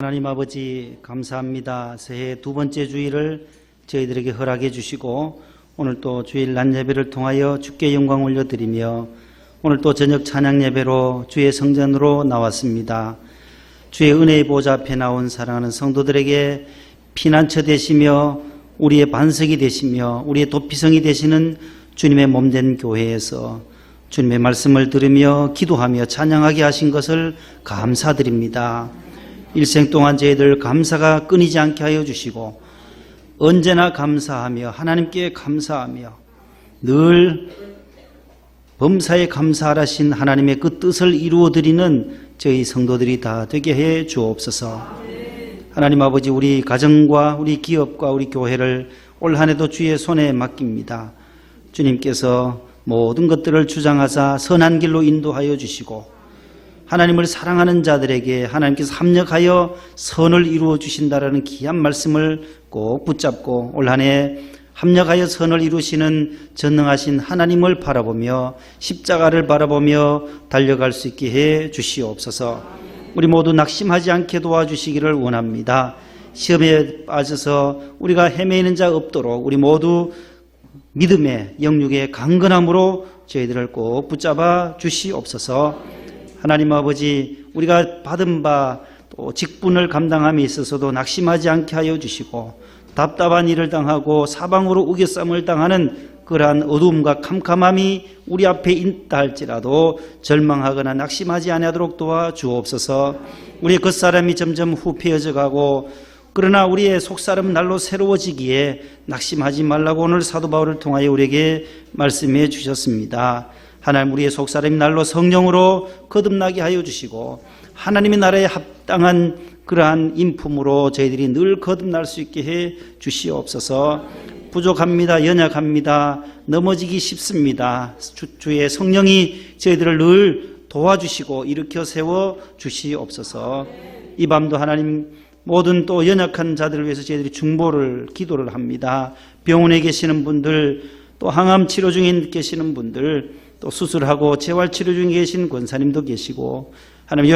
하나님 아버지 감사합니다. 새해 두 번째 주일을 저희들에게 허락해 주시고 오늘 또 주일 낮 예배를 통하여 주께 영광 올려드리며 오늘 또 저녁 찬양 예배로 주의 성전으로 나왔습니다. 주의 은혜의 보좌 앞에 나온 사랑하는 성도들에게 피난처 되시며 우리의 반석이 되시며 우리의 도피성이 되시는 주님의 몸된 교회에서 주님의 말씀을 들으며 기도하며 찬양하게 하신 것을 감사드립니다. 일생 동안 저희들 감사가 끊이지 않게 하여 주시고 언제나 감사하며 하나님께 감사하며 늘 범사에 감사하신 하나님의 그 뜻을 이루어드리는 저희 성도들이 다 되게 해 주옵소서. 하나님 아버지, 우리 가정과 우리 기업과 우리 교회를 올 한 해도 주의 손에 맡깁니다. 주님께서 모든 것들을 주장하사 선한 길로 인도하여 주시고 하나님을 사랑하는 자들에게 하나님께서 합력하여 선을 이루어 주신다라는 귀한 말씀을 꼭 붙잡고 올 한 해 합력하여 선을 이루시는 전능하신 하나님을 바라보며 십자가를 바라보며 달려갈 수 있게 해 주시옵소서. 우리 모두 낙심하지 않게 도와주시기를 원합니다. 시험에 빠져서 우리가 헤매이는 자 없도록 우리 모두 믿음의 영육의 강건함으로 저희들을 꼭 붙잡아 주시옵소서. 하나님 아버지, 우리가 받은 바 또 직분을 감당함에 있어서도 낙심하지 않게 하여 주시고 답답한 일을 당하고 사방으로 우겨쌈을 당하는 그러한 어두움과 캄캄함이 우리 앞에 있다 할지라도 절망하거나 낙심하지 아니하도록 도와주옵소서. 우리의 겉사람이 점점 후패해져 가고 그러나 우리의 속사람 날로 새로워지기에 낙심하지 말라고 오늘 사도 바울을 통하여 우리에게 말씀해 주셨습니다. 하나님, 우리의 속사람이 날로 성령으로 거듭나게 하여 주시고 하나님의 나라에 합당한 그러한 인품으로 저희들이 늘 거듭날 수 있게 해 주시옵소서. 부족합니다. 연약합니다. 넘어지기 쉽습니다. 주의 성령이 저희들을 늘 도와주시고 일으켜 세워 주시옵소서. 이 밤도 하나님 모든 또 연약한 자들을 위해서 저희들이 중보를 기도를 합니다. 병원에 계시는 분들, 또 항암 치료 중에 계시는 분들, 또 수술하고 재활치료 중에 계신 권사님도 계시고 하나님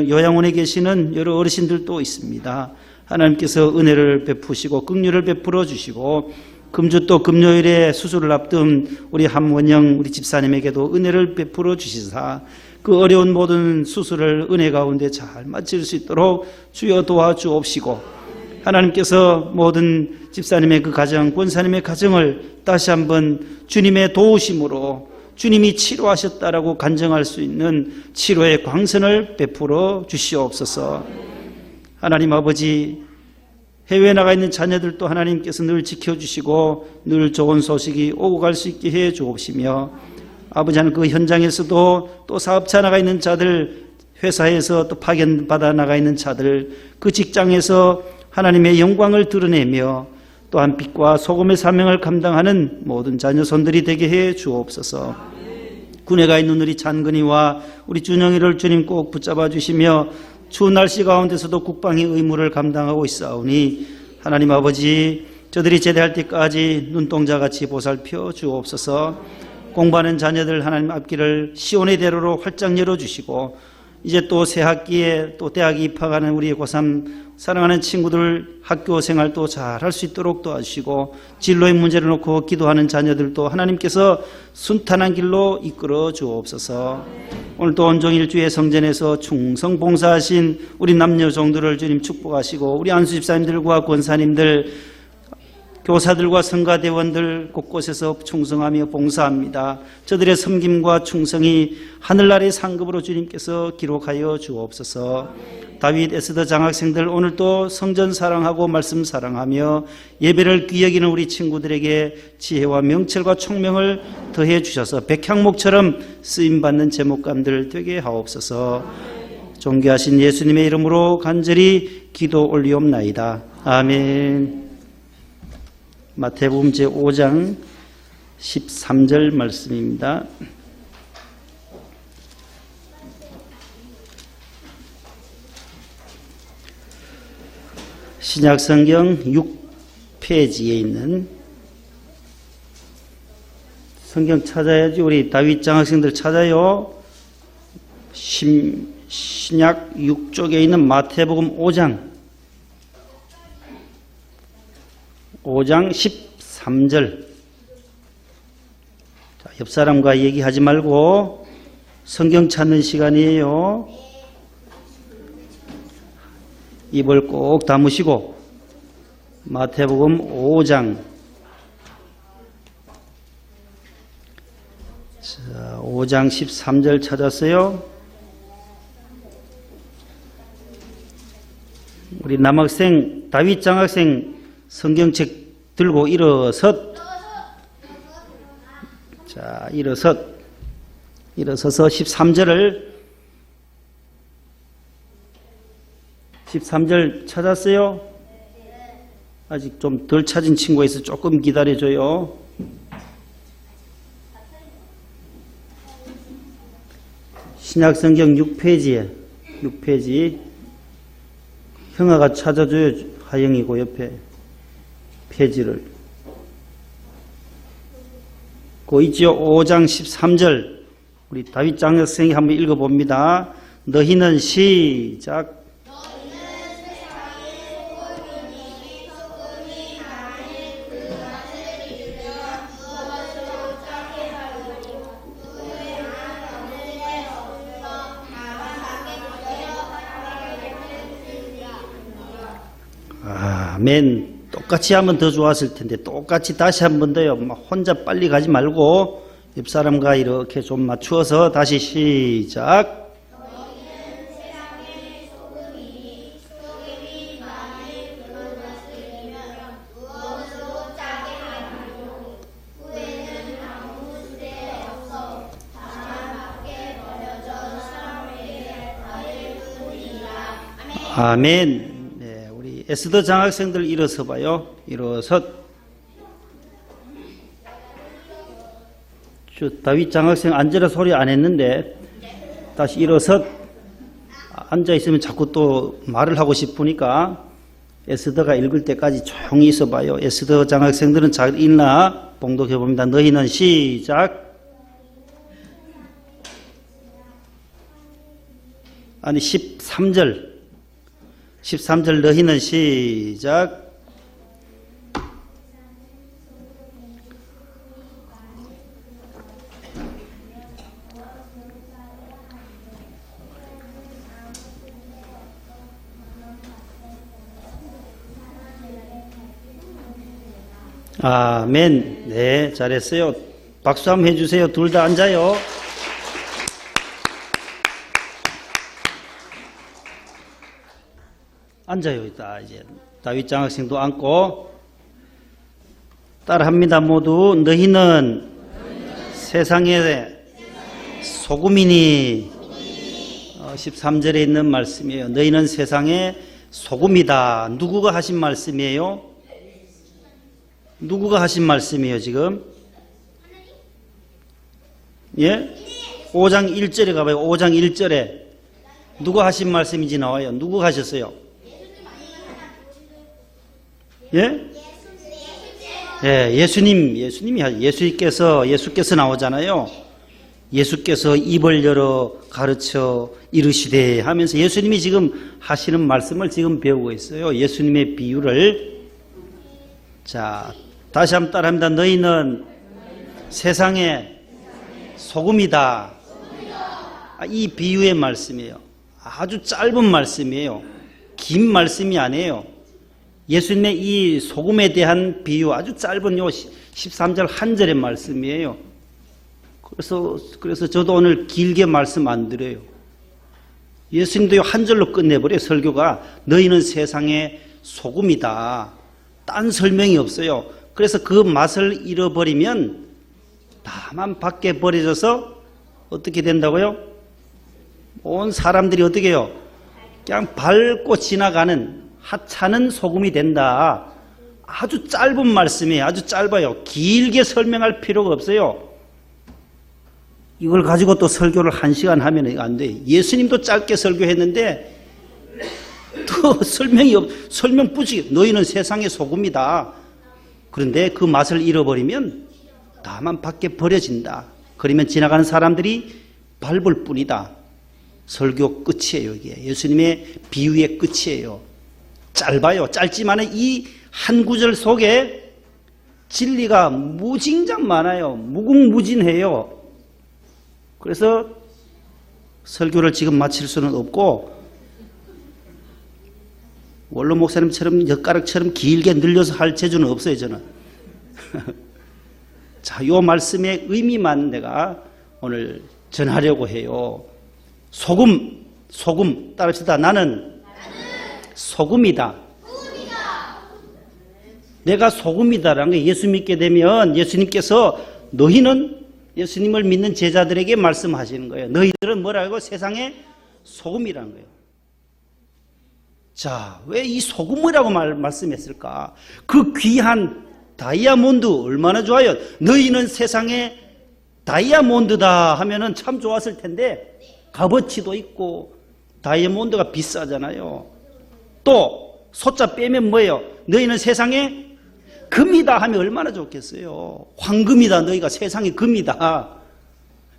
요양원에 계시는 여러 어르신들도 있습니다. 하나님께서 은혜를 베푸시고 긍휼을 베풀어 주시고 금주 또 금요일에 수술을 앞둔 우리 함원영 우리 집사님에게도 은혜를 베풀어 주시사 그 어려운 모든 수술을 은혜 가운데 잘 마칠 수 있도록 주여 도와주옵시고 하나님께서 모든 집사님의 그 가정, 권사님의 가정을 다시 한번 주님의 도우심으로 주님이 치료하셨다라고 간증할 수 있는 치료의 광선을 베풀어 주시옵소서. 하나님 아버지, 해외에 나가 있는 자녀들도 하나님께서 늘 지켜주시고 늘 좋은 소식이 오고 갈 수 있게 해 주옵시며 아버지 하나님, 그 현장에서도 또 사업차 나가 있는 자들, 회사에서 또 파견받아 나가 있는 자들, 그 직장에서 하나님의 영광을 드러내며 또한 빛과 소금의 사명을 감당하는 모든 자녀손들이 되게 해 주옵소서. 군에 가 있는 우리 찬근이와 우리 준영이를 주님 꼭 붙잡아 주시며 추운 날씨 가운데서도 국방의 의무를 감당하고 있사오니 하나님 아버지, 저들이 제대할 때까지 눈동자같이 보살펴 주옵소서. 공부하는 자녀들 하나님 앞길을 시온의 대로로 활짝 열어주시고 이제 또 새 학기에 또 대학에 입학하는 우리 고3 사랑하는 친구들 학교 생활도 잘 할 수 있도록 도와주시고 진로의 문제를 놓고 기도하는 자녀들도 하나님께서 순탄한 길로 이끌어 주옵소서. 오늘도 온종일 주의 성전에서 충성 봉사하신 우리 남녀 종들을 주님 축복하시고 우리 안수 집사님들과 권사님들, 교사들과 성가대원들 곳곳에서 충성하며 봉사합니다. 저들의 섬김과 충성이 하늘나라의 상급으로 주님께서 기록하여 주옵소서. 다윗, 에스더 장학생들 오늘도 성전 사랑하고 말씀 사랑하며 예배를 귀히 여기는 우리 친구들에게 지혜와 명철과 총명을 더해 주셔서 백향목처럼 쓰임받는 제목감들 되게 하옵소서. 존귀하신 예수님의 이름으로 간절히 기도 올리옵나이다. 아멘. 마태복음 제5장 13절 말씀입니다. 신약성경 6페이지에 있는 성경 찾아야지. 우리 다윗 장학생들 찾아요. 신약 6쪽에 있는 마태복음 5장 5장 13절. 자, 옆 사람과 얘기하지 말고 성경 찾는 시간이에요. 입을 꼭 다무시고 마태복음 5장 5장 13절 찾았어요. 우리 남학생 다윗 장학생 성경책 들고 일어섰. 자, 일어서서 13절 찾았어요? 아직 좀 덜 찾은 친구가 있어. 조금 기다려줘요. 신약성경 6페이지. 형아가 찾아줘요. 하영이고 옆에 페이지를. 그 있죠. 5장 13절. 우리 다윗 장학생이 한번 읽어봅니다. 너희는 시작. 아멘. 똑같이 하면 더 좋았을 텐데 똑같이 다시 한 번 더요. 혼자 빨리 가지 말고 옆 사람과 이렇게 좀 맞추어서 다시 시작. 아멘. 에스더 장학생들 일어서 봐요. 일어서. 다윗 장학생 앉으라 소리 안 했는데 다시 일어서. 앉아 있으면 자꾸 또 말을 하고 싶으니까 에스더가 읽을 때까지 조용히 있어 봐요. 에스더 장학생들은 잘 읽나 봉독해 봅니다. 너희는 시작. 아니 13절 너희는 시작. 아멘. 네, 잘했어요. 박수 한번 해주세요. 둘 다 앉아요. 앉아요. 이제 다윗 장학생도 앉고 따라합니다. 모두. 너희는 세상의 소금이니. 13절에 있는 말씀이에요. 너희는 세상의 소금이다. 누구가 하신 말씀이에요? 누구가 하신 말씀이에요 지금? 예? 5장 1절에 가봐요. 5장 1절에 누가 하신 말씀인지 나와요. 누구가 하셨어요? 예? 예, 예수께서 나오잖아요. 예수께서 입을 열어 가르쳐 이르시되 하면서 예수님이 지금 하시는 말씀을 지금 배우고 있어요. 예수님의 비유를. 자, 다시 한번 따라합니다. 너희는 세상의 소금이다. 이 비유의 말씀이에요. 아주 짧은 말씀이에요. 긴 말씀이 아니에요. 예수님의 이 소금에 대한 비유 아주 짧은 요 13절 한 절의 말씀이에요. 그래서 저도 오늘 길게 말씀 안 드려요. 예수님도 한 절로 끝내버려요. 설교가. 너희는 세상의 소금이다. 딴 설명이 없어요. 그래서 그 맛을 잃어버리면 다만 밖에 버려져서 어떻게 된다고요? 온 사람들이 어떻게 해요? 그냥 밟고 지나가는 하찮은 소금이 된다. 아주 짧은 말씀이에요. 아주 짧아요. 길게 설명할 필요가 없어요. 이걸 가지고 또 설교를 1시간 하면 안 돼요. 예수님도 짧게 설교했는데 또 설명 뿌지. 너희는 세상의 소금이다. 그런데 그 맛을 잃어버리면 다만 밖에 버려진다. 그러면 지나가는 사람들이 밟을 뿐이다. 설교 끝이에요. 이게 예수님의 비유의 끝이에요. 짧아요. 짧지만 이 한 구절 속에 진리가 무진장 많아요. 무궁무진해요. 그래서 설교를 지금 마칠 수는 없고 원로 목사님처럼 엿가락처럼 길게 늘려서 할 재주는 없어요, 저는. 자, 요 말씀의 의미만 내가 오늘 전하려고 해요. 소금 따릅시다. 나는 소금이다. 내가 소금이다라는 게 예수 믿게 되면 예수님께서 너희는 예수님을 믿는 제자들에게 말씀하시는 거예요. 너희들은 뭐라고? 세상의 소금이라는 거예요. 자, 왜 이 소금이라고 말씀했을까? 그 귀한 다이아몬드 얼마나 좋아요. 너희는 세상의 다이아몬드다 하면은 참 좋았을 텐데 값어치도 있고 다이아몬드가 비싸잖아요. 또 소자 빼면 뭐예요? 너희는 세상의 금이다 하면 얼마나 좋겠어요. 황금이다. 너희가 세상의 금이다.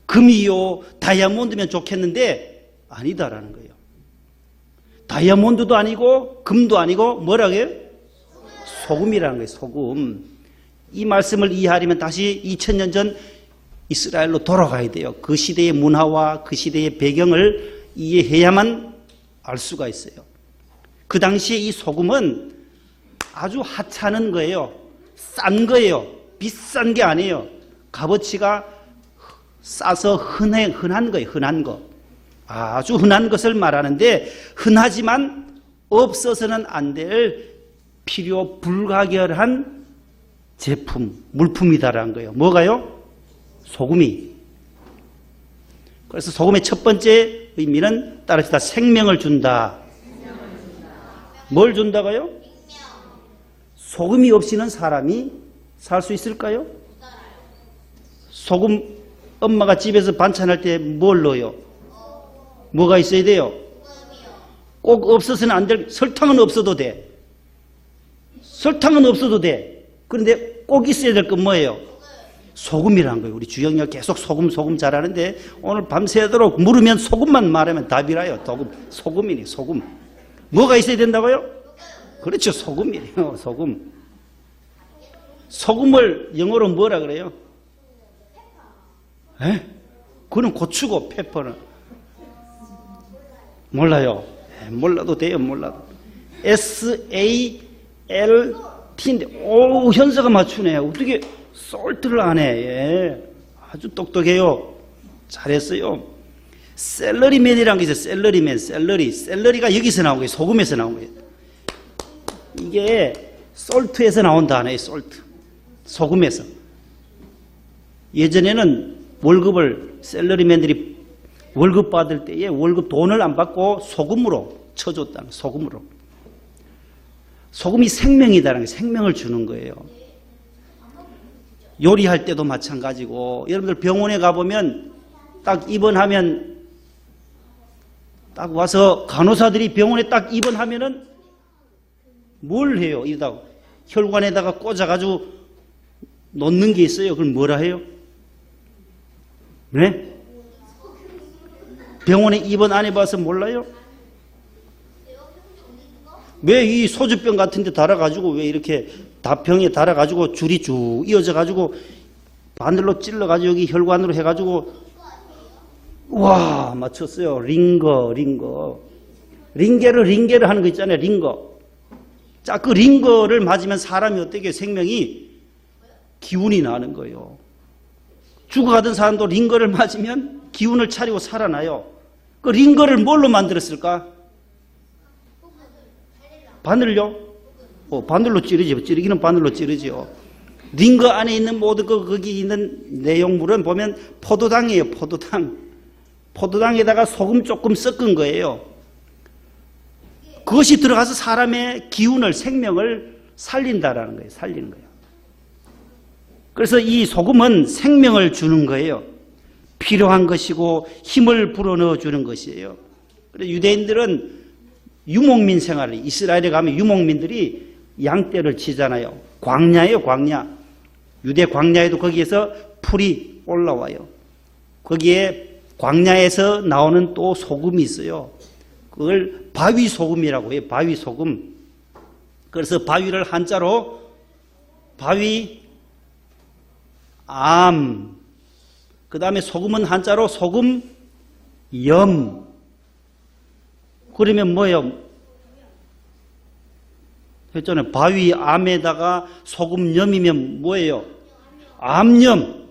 금이요 다이아몬드면 좋겠는데 아니다라는 거예요. 다이아몬드도 아니고 금도 아니고 뭐라고 해요? 소금이라는 거예요. 소금. 이 말씀을 이해하려면 다시 2000년 전 이스라엘로 돌아가야 돼요. 그 시대의 문화와 그 시대의 배경을 이해해야만 알 수가 있어요. 그 당시에 이 소금은 아주 하찮은 거예요. 싼 거예요. 비싼 게 아니에요. 값어치가 싸서 흔한 거예요. 흔한 거. 아주 흔한 것을 말하는데 흔하지만 없어서는 안 될 필요 불가결한 제품, 물품이다라는 거예요. 뭐가요? 소금이. 그래서 소금의 첫 번째 의미는 따라합시다. 생명을 준다. 뭘 준다고요? 소금이 없이는 사람이 살 수 있을까요? 소금 엄마가 집에서 반찬할 때 뭘 넣어요? 뭐가 있어야 돼요? 꼭 없어서는 안 될, 설탕은 없어도 돼. 설탕은 없어도 돼. 그런데 꼭 있어야 될 건 뭐예요? 소금이라는 거예요. 우리 주영이가 계속 소금 잘하는데 오늘 밤새도록 물으면 소금만 말하면 답이라요. 소금이네, 소금. 뭐가 있어야 된다고요? 그렇죠. 소금이에요. 소금. 소금을 영어로 뭐라 그래요? 에? 그거는 고추고 페퍼는 몰라요. 몰라도 돼요. 몰라도. SALT인데 오 현서가 맞추네. 어떻게 솔트를 안 해. 예. 아주 똑똑해요. 잘했어요. 샐러리맨이라는 게 있어요. 샐러리맨. 샐러리가 여기서 나온 거예요. 소금에서 나온 거예요. 이게 솔트에서 나온 단어예요. 솔트. 소금에서. 예전에는 월급을 샐러리맨들이 월급 받을 때에 월급 돈을 안 받고 소금으로 쳐줬다는 소금으로. 소금이 생명이다라는 게 생명을 주는 거예요. 요리할 때도 마찬가지고 여러분들 병원에 가보면 딱 입원하면 딱 와서 간호사들이 병원에 딱 입원하면은 뭘 해요? 이러다가 혈관에다가 꽂아가지고 놓는 게 있어요. 그럼 뭐라 해요? 네? 병원에 입원 안 해봐서 몰라요? 왜 이 소주병 같은 데 달아가지고 왜 이렇게 다병에 달아가지고 줄이 쭉 이어져가지고 바늘로 찔러가지고 여기 혈관으로 해가지고 와 맞췄어요. 링거 링게를 하는 거 있잖아요. 링거. 자, 그 링거를 맞으면 사람이 어떻게 생명이 기운이 나는 거예요. 죽어가던 사람도 링거를 맞으면 기운을 차리고 살아나요. 그 링거를 뭘로 만들었을까? 바늘요? 바늘로 찌르죠. 찌르기는 바늘로 찌르죠. 링거 안에 있는 모든 거기 있는 내용물은 보면 포도당이에요. 포도당. 포도당에다가 소금 조금 섞은 거예요. 그것이 들어가서 사람의 기운을, 생명을 살린다라는 거예요. 살리는 거예요. 그래서 이 소금은 생명을 주는 거예요. 필요한 것이고 힘을 불어넣어 주는 것이에요. 그래서 유대인들은 유목민 생활을, 이스라엘에 가면 유목민들이 양떼를 치잖아요. 광야예요, 광야. 유대 광야에도 거기에서 풀이 올라와요. 거기에 광야에서 나오는 또 소금이 있어요. 그걸 바위 소금이라고 해요. 바위 소금. 그래서 바위를 한자로 바위, 암. 그 다음에 소금은 한자로 소금, 염. 그러면 뭐예요? 했잖아요. 바위, 암에다가 소금, 염이면 뭐예요? 암염.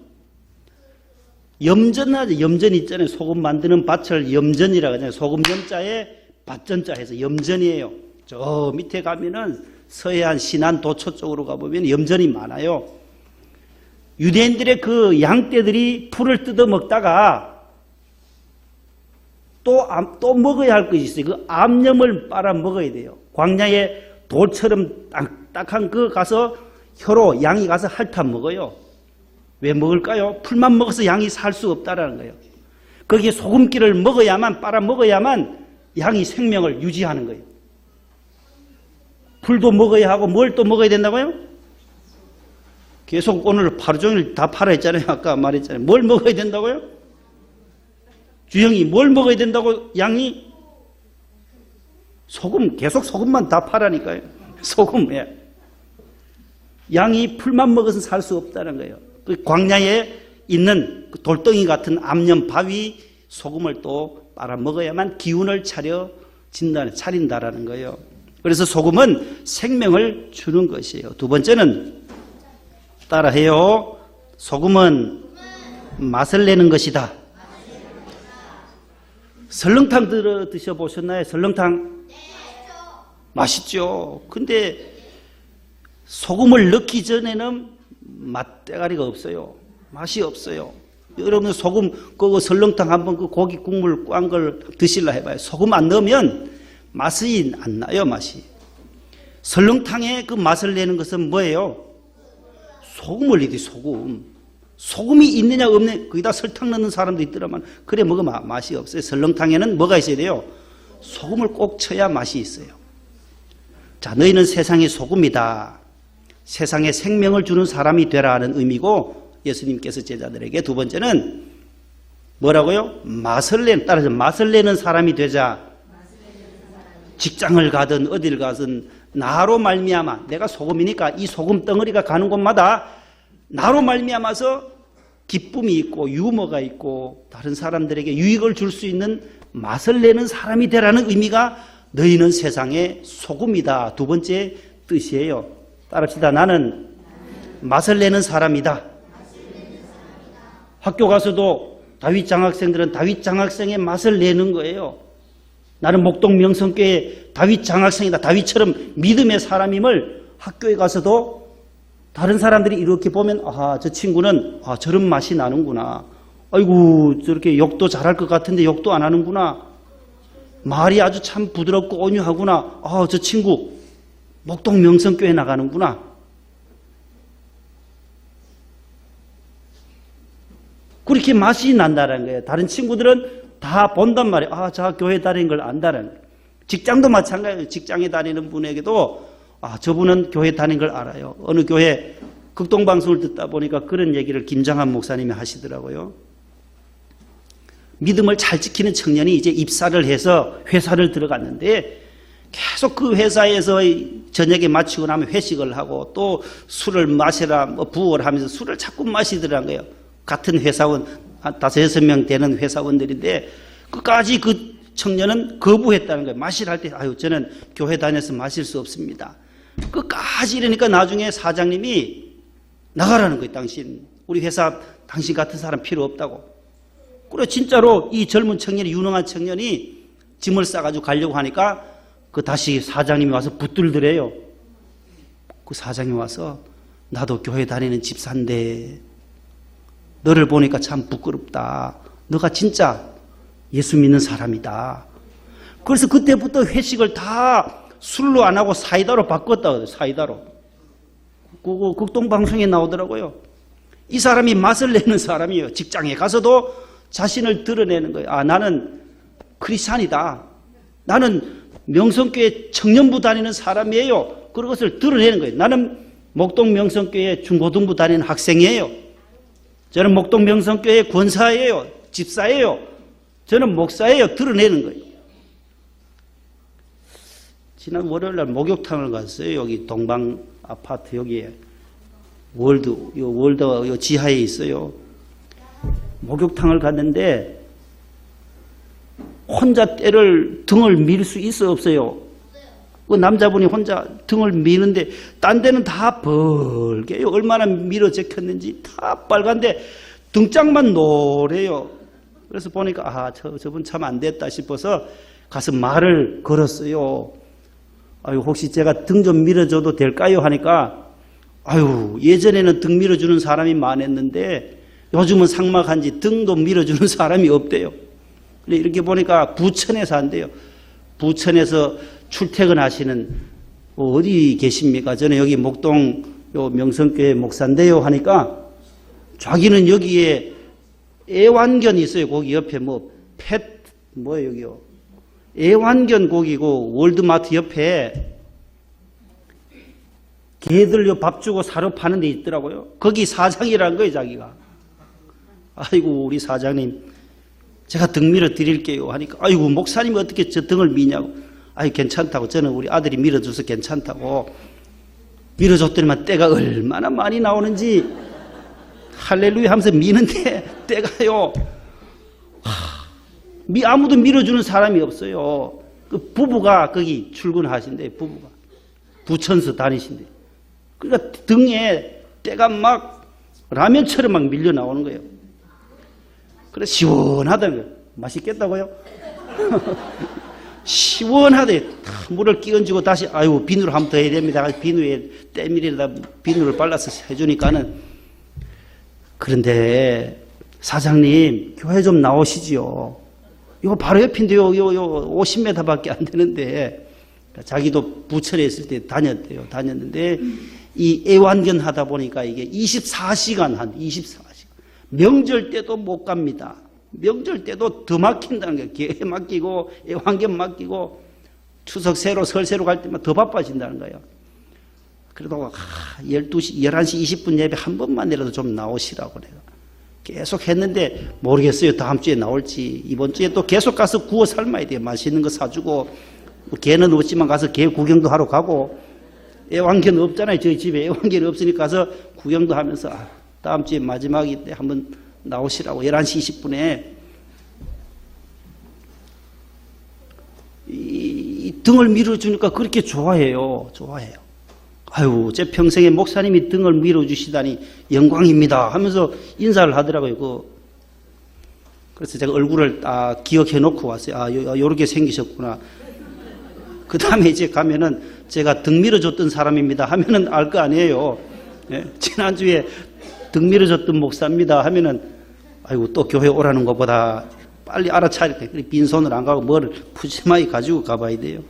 염전하죠. 염전 있잖아요. 소금 만드는 밭을 염전이라고 하잖아요. 소금 염자에 밭전자 해서 염전이에요. 저 밑에 가면은 서해안 신안 도초 쪽으로 가보면 염전이 많아요. 유대인들의 그 양떼들이 풀을 뜯어 먹다가 또 먹어야 할 것이 있어요. 그 암염을 빨아 먹어야 돼요. 광야에 돌처럼 딱딱한 그 가서 혀로 양이 가서 핥아 먹어요. 왜 먹을까요? 풀만 먹어서 양이 살 수 없다라는 거예요. 거기에 소금기를 먹어야만, 빨아 먹어야만 양이 생명을 유지하는 거예요. 풀도 먹어야 하고 뭘 또 먹어야 된다고요? 계속 오늘 하루 종일 다 팔아 했잖아요. 아까 말했잖아요. 뭘 먹어야 된다고요? 주영이 뭘 먹어야 된다고 양이? 소금, 계속 소금만 다 파라니까요. 소금, 예. 양이 풀만 먹어서 살 수 없다는 거예요. 그 광야에 있는 그 돌덩이 같은 암염 바위 소금을 또 빨아 먹어야만 기운을 차린다라는 거예요. 그래서 소금은 생명을 주는 것이에요. 두 번째는 따라해요. 소금은 맛을 내는 것이다. 설렁탕 드셔보셨나요? 설렁탕? 맛있죠. 근데 소금을 넣기 전에는 맛대가리가 없어요. 맛이 없어요. 여러분 소금 그거 설렁탕 한번 그 고기 국물 깐 걸 드실라 해봐요. 소금 안 넣으면 맛이 안 나요. 맛이. 설렁탕에 그 맛을 내는 것은 뭐예요? 소금을 넣지. 소금이 있느냐 없느냐 거기다 설탕 넣는 사람도 있더라만 그래 먹으면 맛이 없어요. 설렁탕에는 뭐가 있어야 돼요? 소금을 꼭 쳐야 맛이 있어요. 자, 너희는 세상의 소금이다. 세상에 생명을 주는 사람이 되라는 의미고 예수님께서 제자들에게 두 번째는 뭐라고요? 따라서 맛을 내는 사람이 되자. 직장을 가든 어딜 가든 나로 말미암아 내가 소금이니까 이 소금 덩어리가 가는 곳마다 나로 말미암아서 기쁨이 있고 유머가 있고 다른 사람들에게 유익을 줄 수 있는 맛을 내는 사람이 되라는 의미가 너희는 세상의 소금이다. 두 번째 뜻이에요. 따릅시다. 나는 맛을 내는 사람이다. 학교 가서도 다윗 장학생들은 다윗 장학생의 맛을 내는 거예요. 나는 목동 명성교회 다윗 장학생이다. 다윗처럼 믿음의 사람임을 학교에 가서도 다른 사람들이 이렇게 보면 저 친구는 저런 맛이 나는구나. 아이고 저렇게 욕도 잘할 것 같은데 욕도 안 하는구나. 말이 아주 참 부드럽고 온유하구나. 저 친구 목동 명성교회 나가는구나. 그렇게 맛이 난다는 거예요. 다른 친구들은 다 본단 말이에요. 저 교회 다니는 걸 안다는 거예요. 직장도 마찬가지예요. 직장에 다니는 분에게도 저분은 교회 다니는 걸 알아요. 어느 교회 극동방송을 듣다 보니까 그런 얘기를 김장한 목사님이 하시더라고요. 믿음을 잘 지키는 청년이 이제 입사를 해서 회사를 들어갔는데 계속 그 회사에서 저녁에 마치고 나면 회식을 하고 또 술을 마시라 부어를 하면서 술을 자꾸 마시더라는 거예요. 같은 회사원 5-6명 되는 회사원들인데 끝까지 그 청년은 거부했다는 거예요. 마시라 할 때 저는 교회 다녀서 마실 수 없습니다. 끝까지 이러니까 나중에 사장님이 나가라는 거예요. 우리 회사 당신 같은 사람 필요 없다고. 그래 진짜로 이 젊은 청년이 유능한 청년이 짐을 싸가지고 가려고 하니까 다시 사장님이 와서 붙들더래요. 그 사장님이 와서 나도 교회 다니는 집사인데 너를 보니까 참 부끄럽다. 너가 진짜 예수 믿는 사람이다. 그래서 그때부터 회식을 다 술로 안 하고 사이다로 바꿨다. 사이다로. 그거 극동방송에 나오더라고요. 이 사람이 맛을 내는 사람이에요. 직장에 가서도 자신을 드러내는 거예요. 나는 크리스찬이다. 나는 명성교회 청년부 다니는 사람이에요. 그런 것을 드러내는 거예요. 나는 목동 명성교회 중고등부 다니는 학생이에요. 저는 목동 명성교회 권사예요. 집사예요. 저는 목사예요. 드러내는 거예요. 지난 월요일 날 목욕탕을 갔어요. 여기 동방 아파트 여기에 월드 지하에 있어요. 목욕탕을 갔는데 혼자 등을 밀 수 있어 없어요? 그 남자분이 혼자 등을 미는데 딴 데는 다 벌게요. 얼마나 밀어 제꼈는지 다 빨간데 등짝만 노래요. 그래서 보니까 저분 참 안 됐다 싶어서 가서 말을 걸었어요. 아유, 혹시 제가 등 좀 밀어줘도 될까요? 하니까 아유, 예전에는 등 밀어주는 사람이 많았는데 요즘은 삭막한지 등도 밀어주는 사람이 없대요. 근데 이렇게 보니까 부천에서 한대요. 부천에서 출퇴근하시는 어디 계십니까? 저는 여기 목동 명성교회 목사인데요 하니까 자기는 여기에 애완견이 있어요. 거기 옆에 뭐예요 여기요? 애완견 거기고 월드마트 옆에 개들 밥 주고 사료 파는 데 있더라고요. 거기 사장이라는 거예요, 자기가. 아이고, 우리 사장님, 제가 등 밀어 드릴게요 하니까, 아이고, 목사님이 어떻게 저 등을 미냐고. 아이, 괜찮다고. 저는 우리 아들이 밀어줘서 괜찮다고. 밀어줬더니만 때가 얼마나 많이 나오는지 할렐루야 하면서 미는데 때가요. 아무도 밀어주는 사람이 없어요. 그 부부가 거기 출근하신대, 부부가. 부천서 다니신대. 그러니까 등에 때가 막 라면처럼 막 밀려 나오는 거예요. 그래 시원하다는 거예요. 맛있겠다고요? 시원하대. 물을 끼얹고 다시 아유 비누를 한번 더 해야 됩니다. 비누에 때밀에다 비누를 발라서 해주니까는. 그런데 사장님 교회 좀 나오시지요. 이거 바로 옆인데요. 요 50m밖에 안 되는데 자기도 부천에 있을 때 다녔는데 이 애완견 하다 보니까 이게 24시간. 명절 때도 못 갑니다. 명절 때도 더 막힌다는 거예요. 개 맡기고 애완견 맡기고 추석 세로 설세로 갈 때만 더 바빠진다는 거예요. 그래도 11시 20분 예배 한 번만이라도 좀 나오시라고 내가 계속 했는데 모르겠어요. 다음 주에 나올지. 이번 주에 또 계속 가서 구워 삶아야 돼요. 맛있는 거 사주고 개는 없지만 가서 개 구경도 하러 가고 애완견 없잖아요. 저희 집에 애완견이 없으니까 가서 구경도 하면서 다음 주에 마지막인데 한번 나오시라고 11시 20분에 이 등을 밀어주니까 그렇게 좋아해요. 아유, 제 평생에 목사님이 등을 밀어주시다니 영광입니다 하면서 인사를 하더라고요. 그래서 제가 얼굴을 딱 기억해 놓고 왔어요. 요렇게 생기셨구나. 그 다음에 이제 가면은 제가 등 밀어줬던 사람입니다 하면은 알 거 아니에요. 예? 지난주에 등 밀어줬던 목사입니다 하면은 아이고 또 교회 오라는 것보다 빨리 알아차릴 때 빈손으로 안 가고 뭐를 푸짐하게 가지고 가봐야 돼요.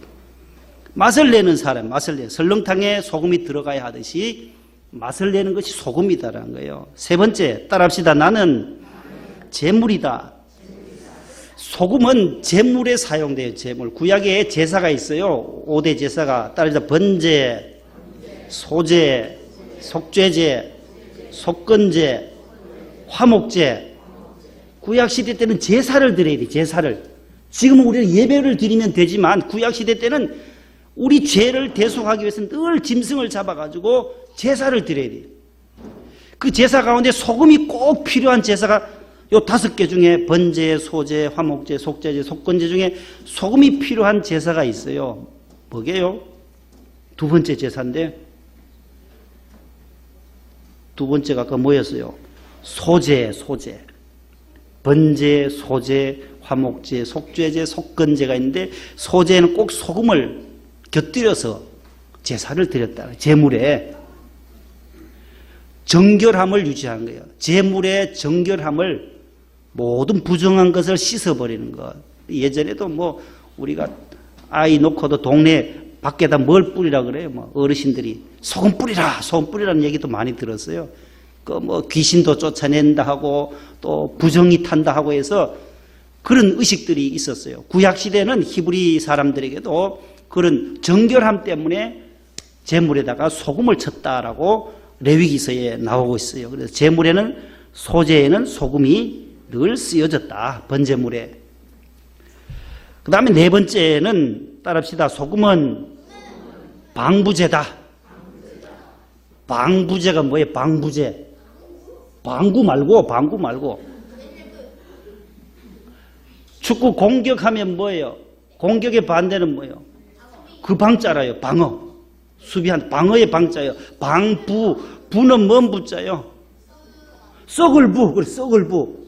맛을 내는 사람, 설렁탕에 소금이 들어가야 하듯이 맛을 내는 것이 소금이다라는 거예요. 세 번째, 따라합시다. 나는 제물이다. 소금은 제물에 사용돼요. 제물. 구약에 제사가 있어요. 5대 제사가 따라합시다. 번제, 소제, 속죄제, 속건제, 화목제. 구약시대 때는 제사를 드려야 돼. 제사를. 지금은 우리는 예배를 드리면 되지만 구약시대 때는 우리 죄를 대속하기 위해서는 늘 짐승을 잡아가지고 제사를 드려야 돼요. 그 제사 가운데 소금이 꼭 필요한 제사가 요 5개 중에 번제, 소제, 화목제, 속죄제, 속건제 중에 소금이 필요한 제사가 있어요. 뭐게요? 두 번째 제사인데 두 번째가 아까 뭐였어요? 소제. 번제, 소제, 화목제, 속죄제, 속건제가 있는데 소제는 꼭 소금을 곁들여서 제사를 드렸다. 제물에 정결함을 유지하는 거예요. 제물의 정결함을 모든 부정한 것을 씻어버리는 것. 예전에도 우리가 아이 놓고도 동네 밖에다 뭘 뿌리라 그래요. 어르신들이 소금 뿌리라는 얘기도 많이 들었어요. 귀신도 쫓아낸다 하고 또 부정이 탄다 하고 해서 그런 의식들이 있었어요. 구약시대는 히브리 사람들에게도 그런 정결함 때문에 제물에다가 소금을 쳤다라고 레위기서에 나오고 있어요. 그래서 제물에는 소제에는 소금이 늘 쓰여졌다. 번제물에. 그 다음에 네 번째는 따라합시다. 소금은 방부제다. 방부제가 뭐예요? 방부제. 방구 말고. 축구 공격하면 뭐예요? 공격의 반대는 뭐예요? 그 방자라요. 방어. 수비한 방어의 방자예요. 방부. 부는 뭔 부자요? 썩을 부. 그래, 썩을 부.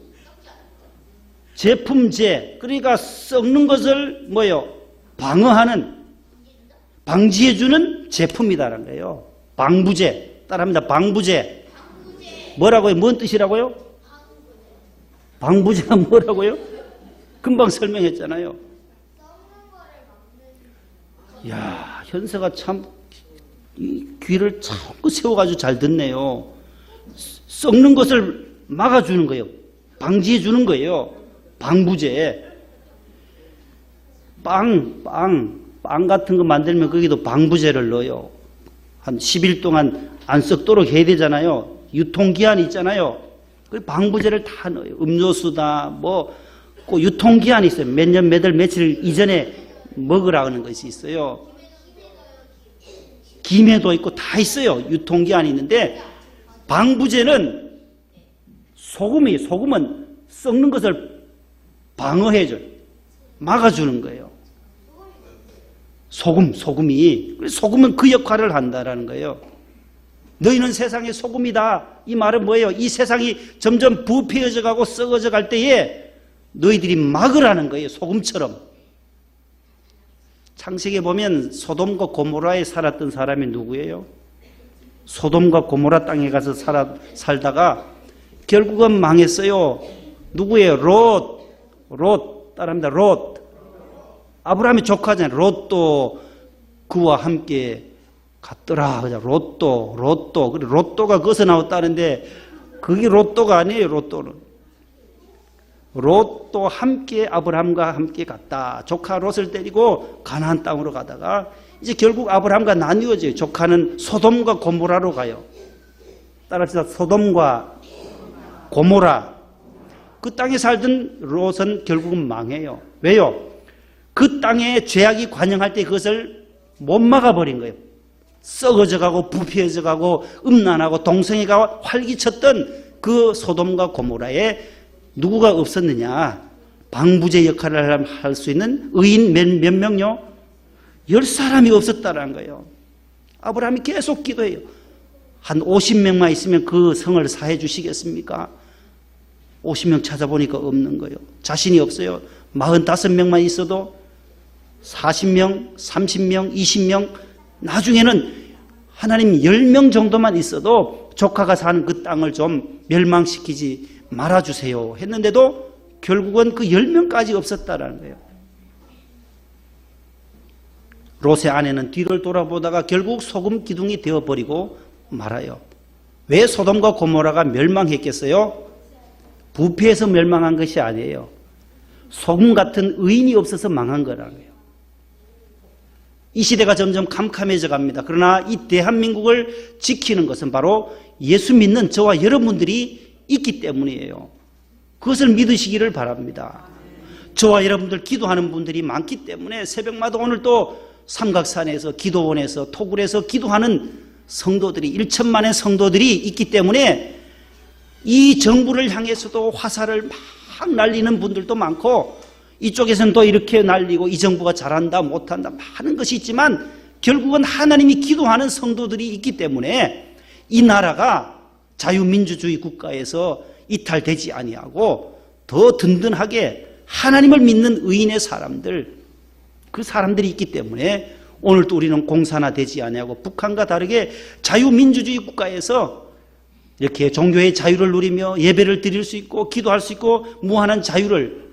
제품제. 그러니까 썩는 것을 뭐예요? 방어하는, 방지해주는 제품이다라는 거예요. 방부제. 따라합니다. 방부제. 뭐라고요? 뭔 뜻이라고요? 방부제가 뭐라고요? 금방 설명했잖아요. 이야, 현세가 참 귀를 참고 세워가지고 잘 듣네요. 썩는 것을 막아주는 거예요. 방지해주는 거예요. 방부제. 빵 같은 거 만들면 거기도 방부제를 넣어요. 한 10일 동안 안 썩도록 해야 되잖아요. 유통기한이 있잖아요. 그 방부제를 다 넣어요. 음료수다, 그 유통기한이 있어요. 몇 년, 몇 월, 며칠 이전에 먹으라 하는 것이 있어요. 김에도 있고 다 있어요. 유통기한이 있는데, 방부제는 소금은 썩는 것을 방어해줘요. 막아주는 거예요. 소금은 그 역할을 한다라는 거예요. 너희는 세상의 소금이다. 이 말은 뭐예요? 이 세상이 점점 부패해져 가고 썩어져 갈 때에 너희들이 막으라는 거예요. 소금처럼. 창세기에 보면 소돔과 고모라에 살았던 사람이 누구예요? 소돔과 고모라 땅에 가서 살다가 결국은 망했어요. 누구예요? 롯. 따라합니다. 롯. 아브라함의 조카잖아요. 롯도 그와 함께 갔더라. 롯도. 그래, 롯도가 거기서 나왔다는데 그게 롯도가 아니에요. 롯도 함께 아브라함과 함께 갔다. 조카 롯을 데리고 가나안 땅으로 가다가 이제 결국 아브라함과 나뉘어져요. 조카는 소돔과 고모라로 가요. 따라서 소돔과 고모라. 그 땅에 살던 롯은 결국은 망해요. 왜요? 그 땅에 죄악이 관영할 때 그것을 못 막아버린 거예요. 썩어져 가고 부패해져 가고 음란하고 동성애가 활기쳤던 그 소돔과 고모라에 누구가 없었느냐? 방부제 역할을 할 수 있는 의인 몇 명요? 10사람이 없었다라는 거예요. 아브라함이 계속 기도해요. 한 50명만 있으면 그 성을 사해 주시겠습니까? 50명 찾아보니까 없는 거예요. 자신이 없어요. 45명만 있어도 40명, 30명, 20명, 나중에는 하나님 10명 정도만 있어도 조카가 사는 그 땅을 좀 멸망시키지 말아주세요 했는데도 결국은 그 10명까지 없었다라는 거예요. 롯의 아내는 뒤를 돌아보다가 결국 소금 기둥이 되어버리고 말아요. 왜 소돔과 고모라가 멸망했겠어요? 부패해서 멸망한 것이 아니에요. 소금 같은 의인이 없어서 망한 거라는 거예요. 이 시대가 점점 캄캄해져 갑니다. 그러나 이 대한민국을 지키는 것은 바로 예수 믿는 저와 여러분들이 있기 때문이에요. 그것을 믿으시기를 바랍니다. 저와 여러분들 기도하는 분들이 많기 때문에 새벽마다 오늘 또 삼각산에서 기도원에서 토굴에서 기도하는 성도들이 1천만의 성도들이 있기 때문에 이 정부를 향해서도 화살을 막 날리는 분들도 많고 이쪽에서는 또 이렇게 날리고 이 정부가 잘한다 못한다 많은 것이 있지만 결국은 하나님이 기도하는 성도들이 있기 때문에 이 나라가 자유민주주의 국가에서 이탈되지 아니하고 더 든든하게 하나님을 믿는 의인의 사람들, 그 사람들이 있기 때문에 오늘도 우리는 공산화되지 아니하고 북한과 다르게 자유민주주의 국가에서 이렇게 종교의 자유를 누리며 예배를 드릴 수 있고 기도할 수 있고 무한한 자유를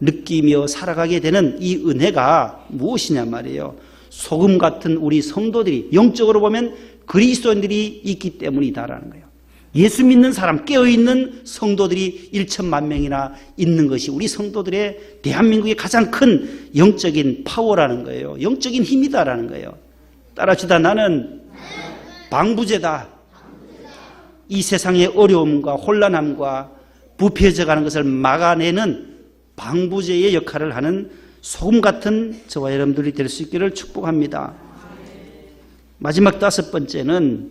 느끼며 살아가게 되는 이 은혜가 무엇이냐 말이에요. 소금 같은 우리 성도들이 영적으로 보면 그리스도인들이 있기 때문이다라는 거예요. 예수 믿는 사람, 깨어있는 성도들이 1천만 명이나 있는 것이 우리 성도들의 대한민국의 가장 큰 영적인 파워라는 거예요. 영적인 힘이다라는 거예요. 따라합시다. 나는 방부제다. 이 세상의 어려움과 혼란함과 부패해져가는 것을 막아내는 방부제의 역할을 하는 소금 같은 저와 여러분들이 될 수 있기를 축복합니다. 마지막 다섯 번째는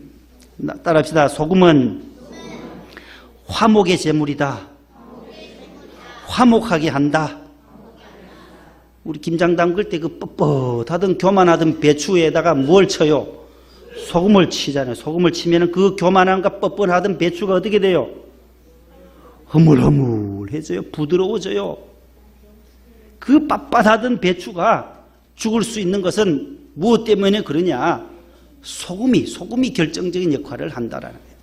따라합시다. 소금은 화목의 제물이다. 화목하게 한다. 우리 김장 담글 때 그 뻣뻣하던 교만하던 배추에다가 뭘 쳐요? 소금을 치잖아요. 소금을 치면은 그 교만함과 뻣뻣하던 배추가 어떻게 돼요? 흐물흐물해져요. 부드러워져요. 그 빳빳하던 배추가 죽을 수 있는 것은 무엇 때문에 그러냐? 소금이 결정적인 역할을 한다라는 거예요.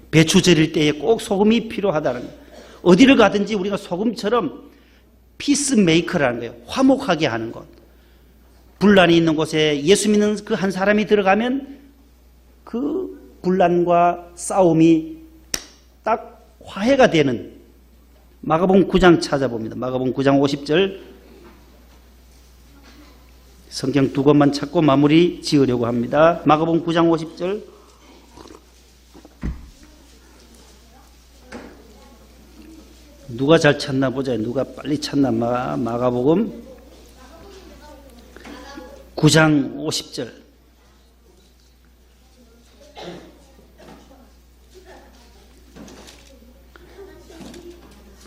배추 절일 때에 꼭 소금이 필요하다는 거예요. 어디를 가든지 우리가 소금처럼 피스메이커라는 거예요. 화목하게 하는 것. 분란이 있는 곳에 예수 믿는 그 한 사람이 들어가면 그 분란과 싸움이 딱 화해가 되는. 마가복음 9장 찾아봅니다. 마가복음 9장 50절. 성경 두 권만 찾고 마무리 지으려고 합니다. 마가복음 9장 50절. 누가 잘 찾나 보자. 누가 빨리 찾나. 마가복음 9장 50절.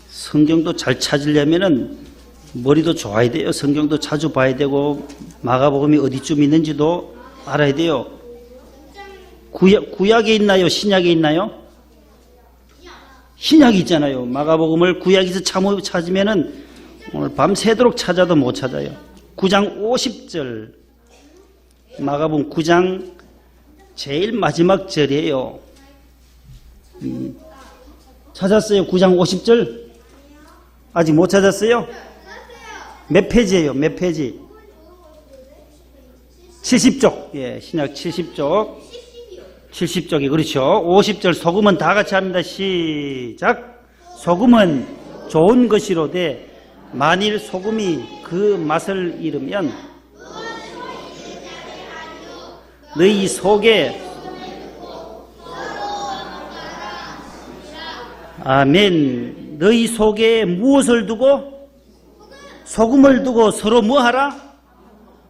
성경도 잘 찾으려면은 머리도 좋아야 돼요. 성경도 자주 봐야 되고 마가복음이 어디쯤 있는지도 알아야 돼요. 구약에 있나요? 신약에 있나요? 신약이 있잖아요. 마가복음을 구약에서 찾으면은 오늘 밤새도록 찾아도 못 찾아요. 9장 50절. 마가복음 9장 제일 마지막 절이에요. 찾았어요? 9장 50절? 아직 못 찾았어요? 몇 페이지예요? 몇 페이지? 70쪽. 예, 신약 70쪽. 70쪽이 그렇죠. 50절 소금은 다 같이 합니다. 시작. 소금은 좋은 것이로되 만일 소금이 그 맛을 잃으면 너희 속에 아멘. 너희 속에 무엇을 두고? 소금을 두고 서로 뭐하라?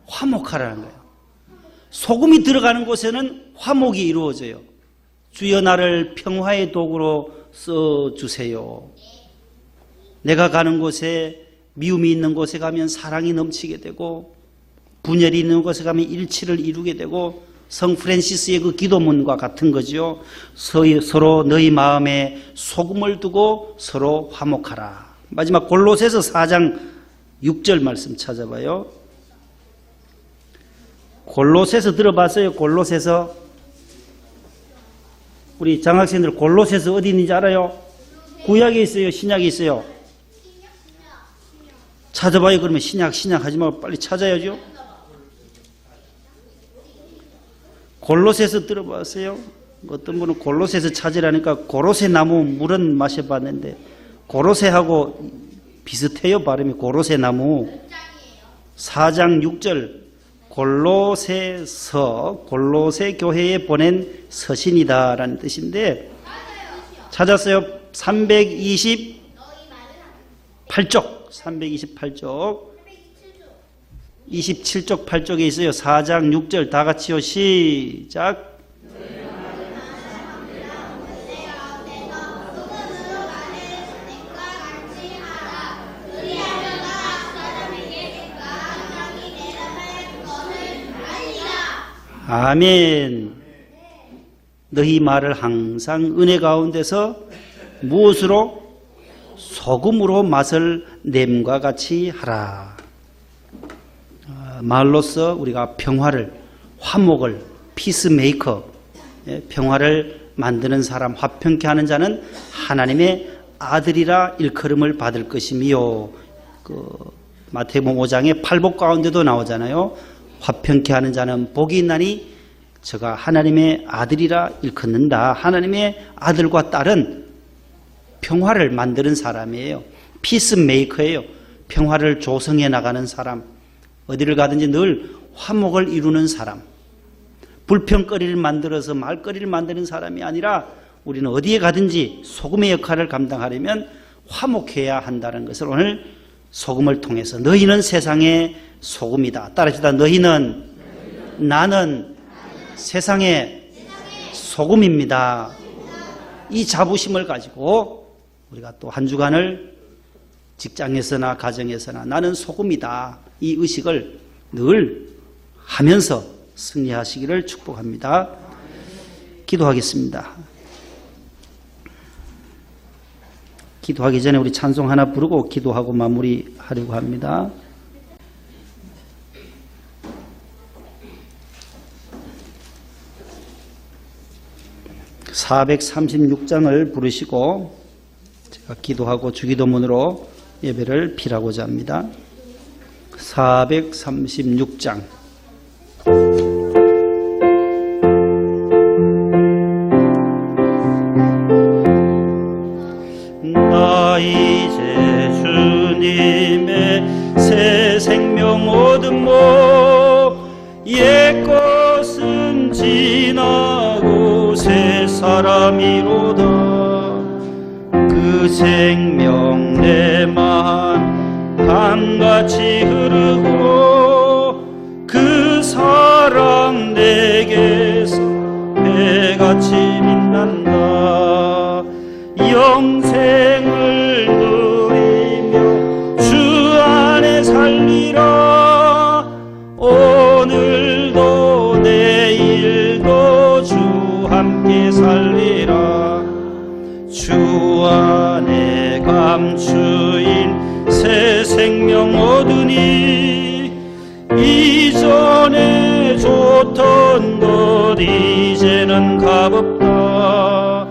화목하라는 거예요. 소금이 들어가는 곳에는 화목이 이루어져요. 주여 나를 평화의 도구로 써주세요. 내가 가는 곳에 미움이 있는 곳에 가면 사랑이 넘치게 되고 분열이 있는 곳에 가면 일치를 이루게 되고 성 프란시스의 그 기도문과 같은 거죠. 서로 너희 마음에 소금을 두고 서로 화목하라. 마지막 골로새서 4장 6절 말씀 찾아봐요. 골로새서 들어봤어요? 골로새서. 우리 장학생들 골로새서 어디 있는지 알아요? 구약에 있어요? 신약에 있어요? 찾아봐요. 그러면 신약 하지 말고 빨리 찾아야죠. 골로새서 들어봤어요? 어떤 분은 골로새서 찾으라니까 고로새 나무 물은 마셔봤는데 고로새하고 비슷해요. 발음이 고로새 나무. 4장 6절. 골로새 교회에 보낸 서신이다라는 뜻인데 찾았어요. 328쪽 27쪽 8쪽에 있어요. 4장 6절 다 같이요. 시작. 아멘. 너희 말을 항상 은혜 가운데서 무엇으로? 소금으로 맛을 냄과 같이 하라. 말로써 우리가 평화를, 화목을, 피스메이커, 평화를 만드는 사람, 화평케 하는 자는 하나님의 아들이라 일컬음을 받을 것이며, 마태복음 5장의 팔복 가운데도 나오잖아요. 화평케 하는 자는 복이 있나니 저가 하나님의 아들이라 일컫는다. 하나님의 아들과 딸은 평화를 만드는 사람이에요. 피스메이커예요. 평화를 조성해 나가는 사람. 어디를 가든지 늘 화목을 이루는 사람. 불평거리를 만들어서 말거리를 만드는 사람이 아니라 우리는 어디에 가든지 소금의 역할을 감당하려면 화목해야 한다는 것을 오늘 소금을 통해서 너희는 세상의 소금이다. 따라합시다. 너희는 나는 세상의 소금입니다. 이 자부심을 가지고 우리가 또 한 주간을 직장에서나 가정에서나 나는 소금이다. 이 의식을 늘 하면서 승리하시기를 축복합니다. 기도하겠습니다. 기도하기 전에 우리 찬송 하나 부르고 기도하고 마무리하려고 합니다. (436장을) 부르시고 제가 기도하고 주기도문으로 예배를 필하고자 합니다. 436장. 나 이제 주님의 새 생명 얻음모 옛것은 지나고 새 사람이로다. 그 생명 내 맘 강같이 흐르고 그 사랑 내게서 배같이 빛난다. 영생을 누리며 주 안에 살리라. 오늘도 내일도 주 함께 살리라. 주 안에 감추인 새 생명 얻으니 이전에 좋던 것 이제는 값없다.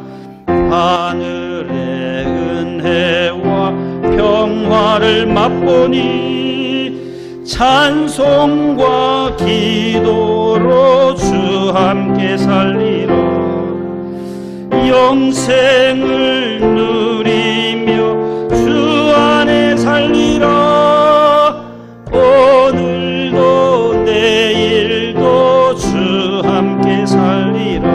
하늘의 은혜와 평화를 맛보니 찬송과 기도로 주 함께 살리라. 영생을 누리며 주 안에 살리라. 오늘도 내일도 주 함께 살리라.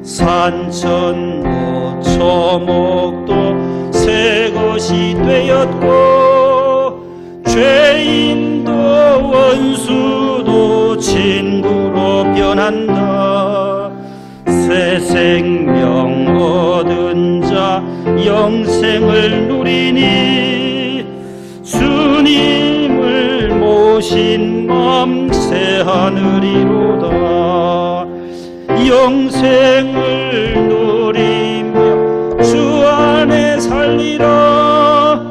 산천도 초목도 새 것이 되었고 죄인도 원수도 친구로 변한다. 새 생명 얻은 자 영생을 누리니 주님을 모신 맘 새 하늘이로다. 영생을 누리며 주 안에 살리라.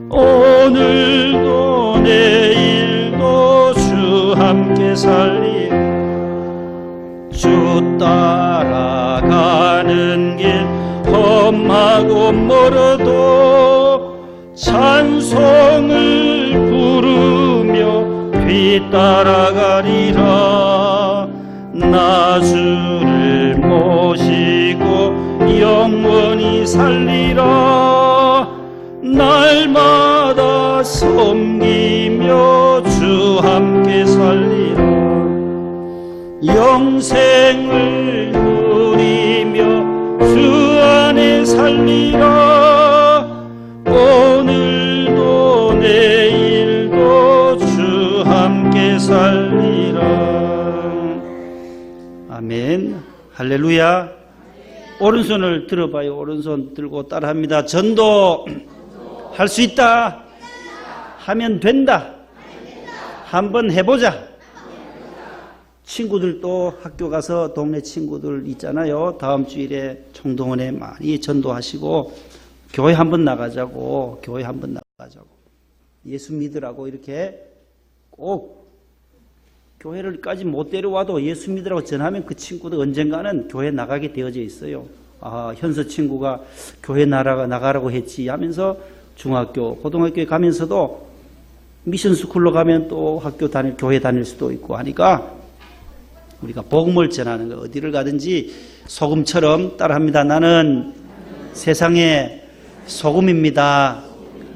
오늘도 내일도 주 함께 살리라. 주 따라가는 길 험하고 멀어도 찬송을 부르며 뒤따라가리라. 나 주를 모시고 영원히 살리라. 날마다 섬기며 주 함께 살리라. 영생을 누리며 주 안에 살리라. 오늘도 내일도 주 함께 살리라. 아멘. 할렐루야. 오른손을 들어봐요. 오른손 들고 따라합니다. 전도 할 수 있다. 하면 된다. 한번 해보자. 친구들도 학교 가서 동네 친구들 있잖아요. 다음 주일에 총동원에 많이 전도하시고 교회 한번 나가자고. 교회 한번 나가자고. 예수 믿으라고 이렇게 꼭 교회를까지 못 데려와도 예수 믿으라고 전하면 그 친구도 언젠가는 교회 나가게 되어져 있어요. 아, 현서 친구가 교회 나가라고 했지 하면서 중학교, 고등학교에 가면서도 미션 스쿨로 가면 또 교회 다닐 수도 있고 하니까 우리가 복음을 전하는 거 어디를 가든지 소금처럼 따라합니다. 나는 세상의 소금입니다.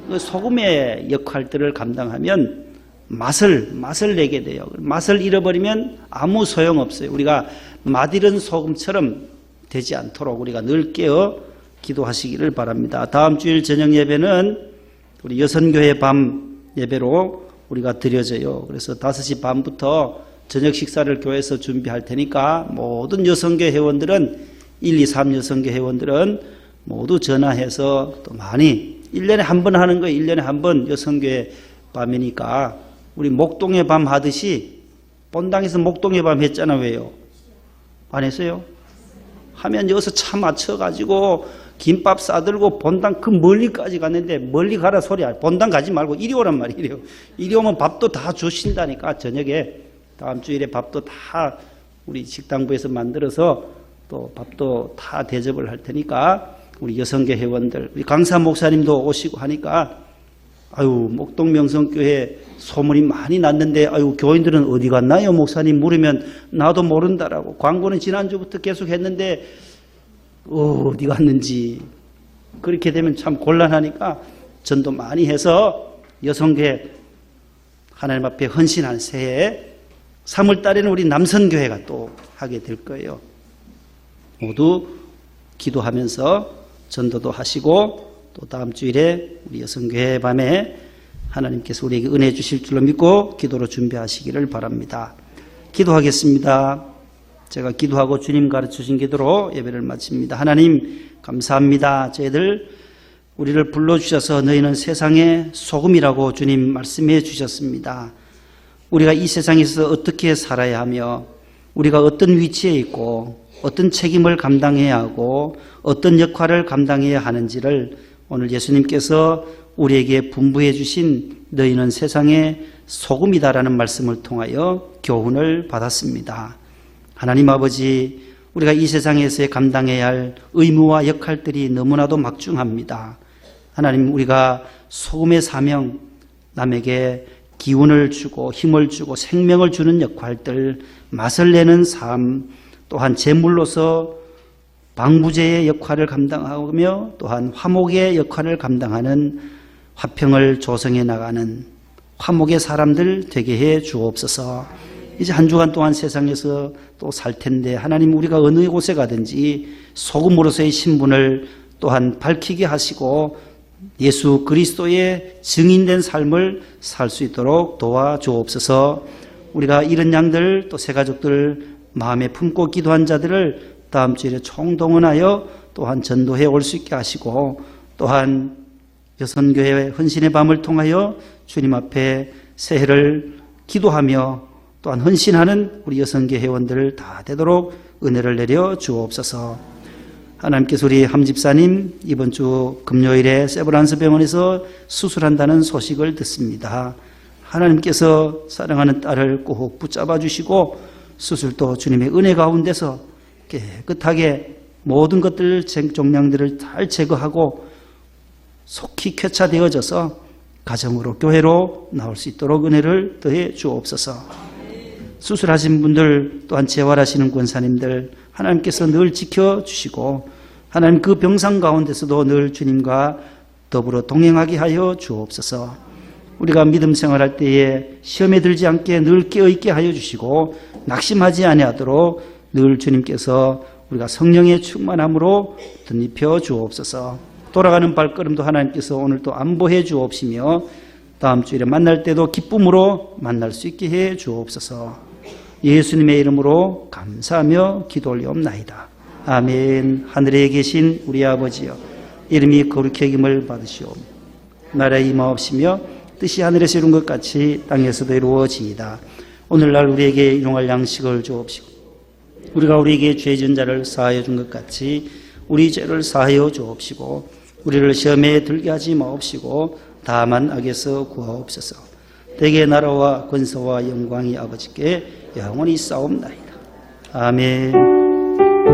그 소금의 역할들을 감당하면 맛을 내게 돼요. 맛을 잃어버리면 아무 소용없어요. 우리가 맛이른 소금처럼 되지 않도록 우리가 늘 깨어 기도하시기를 바랍니다. 다음 주일 저녁 예배는 우리 여선교회 밤 예배로 우리가 드려져요. 그래서 5시 반부터 저녁 식사를 교회에서 준비할 테니까 모든 여성교 회원들은 1, 2, 3 여성교 회원들은 모두 전화해서 또 많이 1년에 한 번 하는 거 1년에 한 번 여성교회 밤이니까 우리 목동의 밤 하듯이 본당에서 목동의 밤 했잖아. 왜요? 안 했어요? 하면 여기서 차 맞춰가지고 김밥 싸들고 본당 그 멀리까지 갔는데 멀리 가라 소리야. 본당 가지 말고 이리 오란 말이에요. 이리 오면 밥도 다 주신다니까. 저녁에 다음 주일에 밥도 다 우리 식당부에서 만들어서 또 밥도 다 대접을 할 테니까 우리 여성계 회원들, 우리 강사 목사님도 오시고 하니까 아유 목동명성교회 소문이 많이 났는데 아유 교인들은 어디 갔나요? 목사님 물으면 나도 모른다라고. 광고는 지난주부터 계속 했는데 어디 갔는지. 그렇게 되면 참 곤란하니까 전도 많이 해서 여성교회 하나님 앞에 헌신한 새해 3월 달에는 우리 남선교회가 또 하게 될 거예요. 모두 기도하면서 전도도 하시고 또 다음 주일에 우리 여성교회 밤에 하나님께서 우리에게 은혜 주실 줄로 믿고 기도로 준비하시기를 바랍니다. 기도하겠습니다. 제가 기도하고 주님 가르쳐주신 기도로 예배를 마칩니다. 하나님 감사합니다. 저희들 우리를 불러주셔서 너희는 세상의 소금이라고 주님 말씀해 주셨습니다. 우리가 이 세상에서 어떻게 살아야 하며 우리가 어떤 위치에 있고 어떤 책임을 감당해야 하고 어떤 역할을 감당해야 하는지를 오늘 예수님께서 우리에게 분부해 주신 너희는 세상의 소금이다라는 말씀을 통하여 교훈을 받았습니다. 하나님 아버지, 우리가 이 세상에서 감당해야 할 의무와 역할들이 너무나도 막중합니다. 하나님, 우리가 소금의 사명, 남에게 기운을 주고 힘을 주고 생명을 주는 역할들, 맛을 내는 삶, 또한 제물로서 방부제의 역할을 감당하며 또한 화목의 역할을 감당하는 화평을 조성해 나가는 화목의 사람들 되게 해 주옵소서. 이제 한 주간 동안 세상에서 또 살 텐데 하나님, 우리가 어느 곳에 가든지 소금으로서의 신분을 또한 밝히게 하시고 예수 그리스도의 증인된 삶을 살 수 있도록 도와주옵소서. 우리가 이런 양들 또 새 가족들 마음에 품고 기도한 자들을 다음 주일에 총동원하여 또한 전도해 올 수 있게 하시고 또한 여선교회 헌신의 밤을 통하여 주님 앞에 새해를 기도하며 또한 헌신하는 우리 여선교 회원들 다 되도록 은혜를 내려 주옵소서. 하나님께서 우리 함집사님 이번 주 금요일에 세브란스 병원에서 수술한다는 소식을 듣습니다. 하나님께서 사랑하는 딸을 꼭 붙잡아 주시고 수술도 주님의 은혜 가운데서 깨끗하게 모든 것들 종량들을 잘 제거하고 속히 쾌차되어져서 가정으로 교회로 나올 수 있도록 은혜를 더해 주옵소서. 수술하신 분들 또한 재활하시는 권사님들 하나님께서 늘 지켜주시고 하나님 그 병상 가운데서도 늘 주님과 더불어 동행하게 하여 주옵소서. 우리가 믿음 생활할 때에 시험에 들지 않게 늘 깨어있게 하여 주시고 낙심하지 아니하도록 늘 주님께서 우리가 성령의 충만함으로 덧입혀 주옵소서. 돌아가는 발걸음도 하나님께서 오늘 또 안보해 주옵시며 다음 주일에 만날 때도 기쁨으로 만날 수 있게 해 주옵소서. 예수님의 이름으로 감사하며 기도 올리옵나이다. 아멘. 하늘에 계신 우리 아버지여, 이름이 거룩히 여김을 받으시오. 나라의 임하옵시며 뜻이 하늘에서 이룬 것 같이 땅에서도 이루어지이다. 오늘날 우리에게 일용할 양식을 주옵시고 우리가 우리에게 죄 지은 자를 사하여 준 것 같이 우리 죄를 사하여 주옵시고 우리를 시험에 들게 하지 마옵시고 다만 악에서 구하옵소서. 대개 나라와 권세와 영광이 아버지께 영원히 싸움나이다. 아멘.